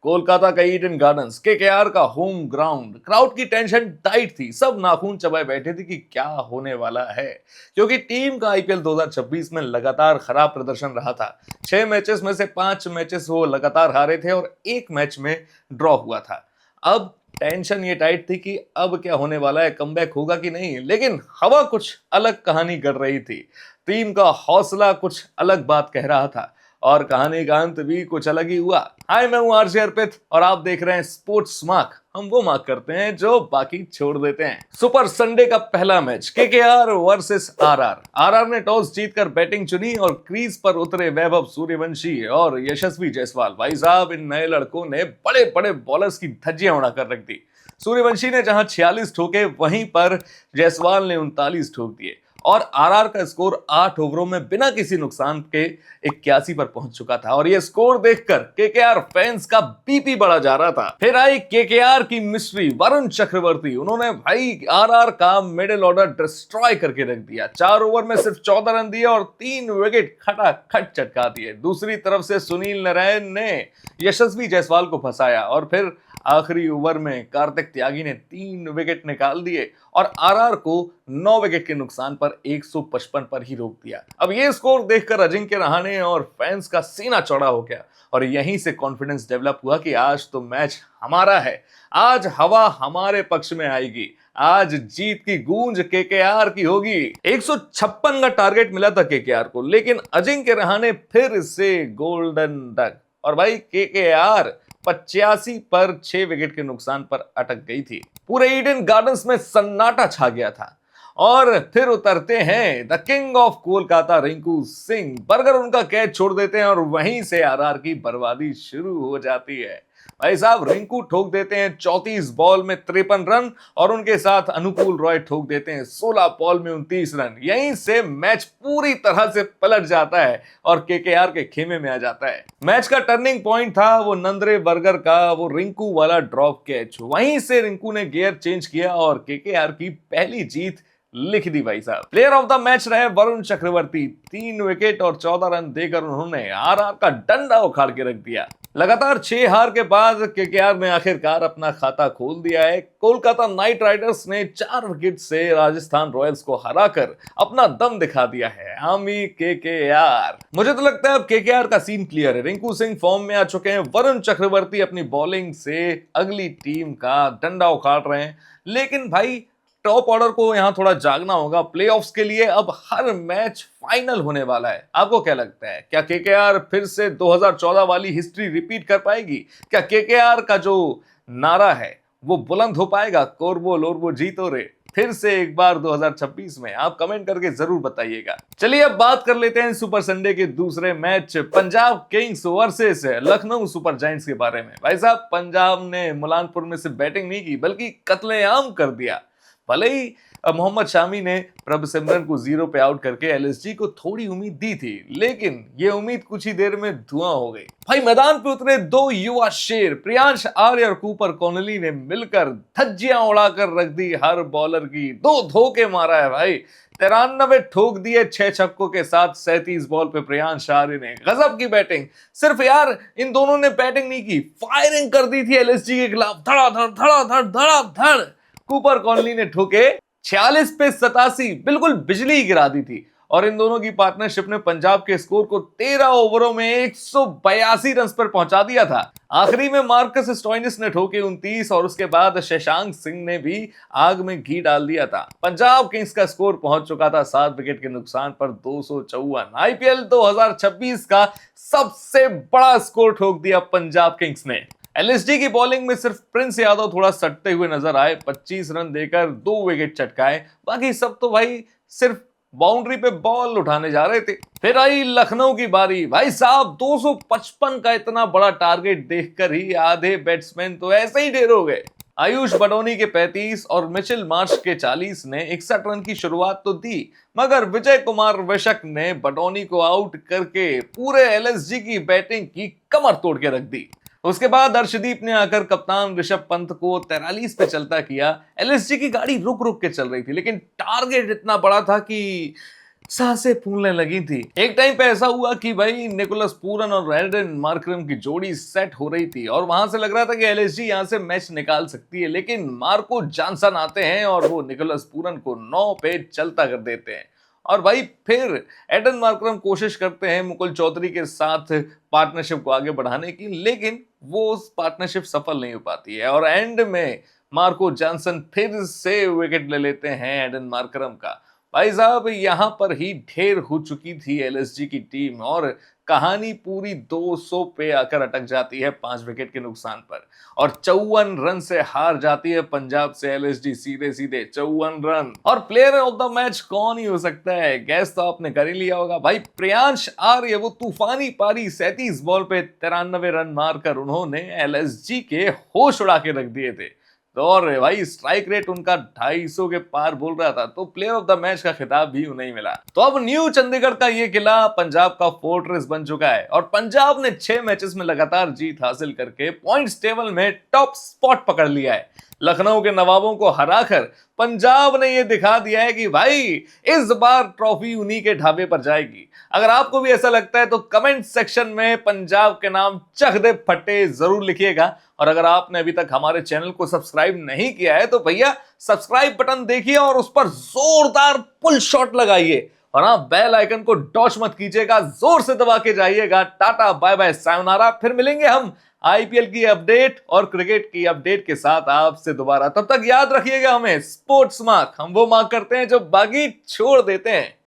कोलकाता का Eden gardens KKR का home ground. Crowd की टेंशन टाइट थी, सब नाखून चबाए बैठे थे कि क्या होने वाला है, क्योंकि टीम का आईपीएल 2026 में लगातार खराब प्रदर्शन रहा था। 6 मैचेस में से 5 मैचेस वो लगातार हारे थे और एक मैच में ड्रॉ हुआ था। अब टेंशन ये टाइट थी कि अब क्या होने वाला है, कमबैक होगा कि नहीं। लेकिन हवा कुछ अलग कहानी कर रही थी, टीम का हौसला कुछ अलग बात कह रहा था और कहानी का अंत भी कुछ अलग ही हुआ। हाय, मैं हूं आरजे अर्पित और आप देख रहे हैं स्पोर्ट्स मार्क। हम वो मार्क करते हैं जो बाकी छोड़ देते हैं। सुपर संडे का पहला match KKR versus RR. RR ने टॉस जीतकर बैटिंग चुनी और क्रीज पर उतरे वैभव सूर्यवंशी और यशस्वी जायसवाल। भाई साहब, इन नए लड़कों ने बड़े बड़े बॉलर्स की धज्जियां उड़ाकर रख दी। सूर्यवंशी ने जहां 46 ठोके, वहीं पर जायसवाल ने 39 ठोक दिए और आरआर का स्कोर 8 ओवरों में बिना किसी नुकसान के 81 पर पहुंच चुका था। और ये स्कोर देखकर केकेआर फैंस का बीपी बढ़ा जा रहा था। फिर आई केकेआर की मिस्ट्री, वरुण चक्रवर्ती। उन्होंने भाई आरआर का मिडिल ऑर्डर डिस्ट्रॉय करके रख दिया। 4 ओवर में सिर्फ 14 रन दिए और 3 विकेट खटाखट चटका दिए। दूसरी तरफ से सुनील नारायण ने यशस्वी जायसवाल को फंसाया और फिर आखिरी ओवर में कार्तिक त्यागी ने 3 विकेट निकाल दिए और आरआर को 9 विकेट के नुकसान पर 155 पर ही रोक दिया। अब ये स्कोर देखकर अजिंक्य रहाणे और फैंस का सीना चौड़ा हो गया और यहीं से कॉन्फिडेंस डेवलप हुआ कि आज तो मैच हमारा है, आज हवा हमारे पक्ष में आएगी, आज जीत की गूंज केकेआर की होगी। 156 का टारगेट मिला था केकेआर को, लेकिन अजिंक्य रहाणे फिर से गोल्डन डक और भाई केकेआर 85 पर 6 विकेट के नुकसान पर अटक गई थी। पूरे ईडन गार्डन्स में सन्नाटा छा गया था। और फिर उतरते हैं the king of Kolkata Rinku Singh. Burger उनका कैच छोड़ देते हैं और वहीं से आरआर की बर्बादी शुरू हो जाती है। भाई साहब, रिंकू ठोक देते हैं 34 बॉल में 53 रन और उनके साथ अनुकूल रॉय ठोक देते हैं 16 बॉल में 29 रन। यहीं से मैच पूरी तरह से पलट जाता है और केकेआर के खेमे में आ जाता है। मैच का टर्निंग पॉइंट था वो नंद्रे बर्गर का वो रिंकू वाला ड्रॉप कैच। वहीं से रिंकू ने गियर चेंज किया और केकेआर की पहली जीत लिख दी। भाई साहब, प्लेयर ऑफ द मैच रहे वरुण चक्रवर्ती। 3 विकेट और 14 रन देकर उन्होंने आरआर का डंडा उखाड़ के रख दिया। लगातार 6 हार के बाद केकेआर ने आखिरकार अपना खाता खोल दिया है। कोलकाता नाइट राइडर्स ने 4 विकेट से राजस्थान रॉयल्स को हराकर अपना दम दिखा दिया है। आमी केकेआर। मुझे तो लगता है अब केकेआर का सीन क्लियर है। रिंकू सिंह फॉर्म में आ चुके हैं, वरुण चक्रवर्ती अपनी बॉलिंग से अगली टीम का डंडा उखाड़ रहे हैं। लेकिन भाई, टॉप ऑर्डर को यहां थोड़ा जागना होगा। प्लेऑफ्स के लिए अब हर मैच फाइनल होने वाला है। आपको क्या लगता है, क्या केकेआर फिर से 2014 वाली हिस्ट्री रिपीट कर पाएगी? क्या केकेआर का जो नारा है वो बुलंद हो पाएगा, कोरबो लोरबो जीतो रे, फिर से एक बार 2026 में? आप कमेंट करके जरूर बताइएगा। चलिए अब बात कर लेते हैं सुपर संडे के दूसरे match Punjab Kings versus Lucknow super giants के बारे में। भाई साहब, पंजाब ने मुलानपुर में सिर्फ बैटिंग नहीं की बल्कि कत्लेआम कर दिया। भले ही मोहम्मद शामी ने प्रभ सिमरन को 0 पे आउट करके एलएसजी को थोड़ी उम्मीद दी थी, लेकिन ये उम्मीद कुछ ही देर में धुआं हो गई। भाई, मैदान पे उतरे 2 युवा शेर प्रियांश आर्य और कूपर कॉनली ने मिलकर धज्जियां उड़ाकर रख दी हर बॉलर की। 2 धोखे मारा है भाई, 93 ठोक दिए 6 छक्कों के साथ। 37 बॉल पे प्रियांश आर्य ने गजब की बैटिंग। सिर्फ यार इन दोनों ने बैटिंग नहीं की, फायरिंग कर दी थी एलएसजी के खिलाफ। धड़ाधड़ धड़ाधड़ धड़ाधड़। कूपर कॉनली ने ठोके 46 पे 87, बिल्कुल बिजली गिरा दी थी। और इन दोनों की पार्टनरशिप ने पंजाब के स्कोर को 13 ओवरों में 182 रन पर पहुंचा दिया था। आखिरी में मार्कस स्टोइनिस ने ठोके 29 और उसके बाद शशांक सिंह ने भी आग में घी डाल दिया था। पंजाब किंग्स का स्कोर पहुंच चुका था 7 विकेट के नुकसान पर 254। आईपीएल 2026 का सबसे बड़ा स्कोर ठोक दिया पंजाब किंग्स ने। एलएसडी की बॉलिंग में सिर्फ प्रिंस यादव थोड़ा सटते हुए नजर आए, 25 रन देकर 2 विकेट चटकाए। बाकी सब तो भाई सिर्फ बाउंड्री पे बॉल उठाने जा रहे थे। फिर आई लखनऊ की बारी। भाई साहब, 255 का इतना बड़ा टारगेट देखकर ही आधे बैट्समैन तो ऐसे ही ढेर हो गए। आयुष बडोनी के 35 और मिचेल मार्श के 40 ने 61 रन की शुरुआत तो दी, मगर विजय कुमार विशक ने बडोनी को आउट करके पूरे एलएसजी की बैटिंग की कमर तोड़ के रख दी। उसके बाद अर्शदीप ने आकर कप्तान ऋषभ पंत को 43 पे चलता किया। एलएसजी की गाड़ी रुक रुक के चल रही थी, लेकिन टारगेट इतना बड़ा था कि सांसें फूलने लगी थी। एक टाइम पे ऐसा हुआ कि भाई निकोलस पूरन और एडन मार्करम की जोड़ी सेट हो रही थी और वहां से लग रहा था कि एलएसजी यहां से मैच निकाल सकती है, लेकिन मार्को जॉनसन आते हैं और वो निकोलस पूरन को 9 पे चलता कर देते हैं। और भाई फिर एडन मार्करम कोशिश करते हैं मुकुल चौधरी के साथ पार्टनरशिप को आगे बढ़ाने की, लेकिन वो उस पार्टनरशिप सफल नहीं हो पाती है और एंड में मार्को जॉनसन फिर से विकेट ले लेते हैं एडन मार्करम का। भाई साहब यहां पर ही ढेर हो चुकी थी एलएसजी की टीम और कहानी पूरी 200 पे आकर अटक जाती है 5 विकेट के नुकसान पर और 54 रन से हार जाती है पंजाब से एलएसजी, सीधे सीधे 54 रन। और प्लेयर ऑफ द मैच कौन ही हो सकता है, गैस तो आपने कर ही लिया होगा भाई, प्रियांश आर्य। वो तूफानी पारी 37 बॉल पे 93 रन मारकर उन्होंने एलएसजी के होश उड़ा के रख दिए थे। तो और भाई स्ट्राइक रेट उनका 250 के पार बोल रहा था, तो प्लेयर ऑफ द मैच का खिताब भी उन्हें मिला। तो अब न्यू चंडीगढ़ का ये किला पंजाब का फोर्ट्रेस बन चुका है और पंजाब ने 6 मैचेस में लगातार जीत हासिल करके पॉइंट्स टेबल में टॉप स्पॉट पकड़ लिया है। लखनऊ के नवाबों को हराकर पंजाब ने यह दिखा दिया है कि भाई इस बार ट्रॉफी उन्हीं के ढाबे पर जाएगी। अगर आपको भी ऐसा लगता है तो कमेंट सेक्शन में पंजाब के नाम चक दे फटे जरूर लिखिएगा। और अगर आपने अभी तक हमारे चैनल को सब्सक्राइब नहीं किया है तो भैया सब्सक्राइब बटन देखिए और उस पर जोरदार पुल शॉट लगाइए और हाँ बेल आइकन को डॉच मत कीजिएगा, जोर से दबा के जाइएगा। टाटा बाय बाय सायोनारा, फिर मिलेंगे हम आईपीएल की अपडेट और क्रिकेट की अपडेट के साथ आपसे दोबारा। तब तक याद रखिएगा हमें स्पोर्ट्स मार्क, हम वो मार्क करते हैं जो बाकी छोड़ देते हैं।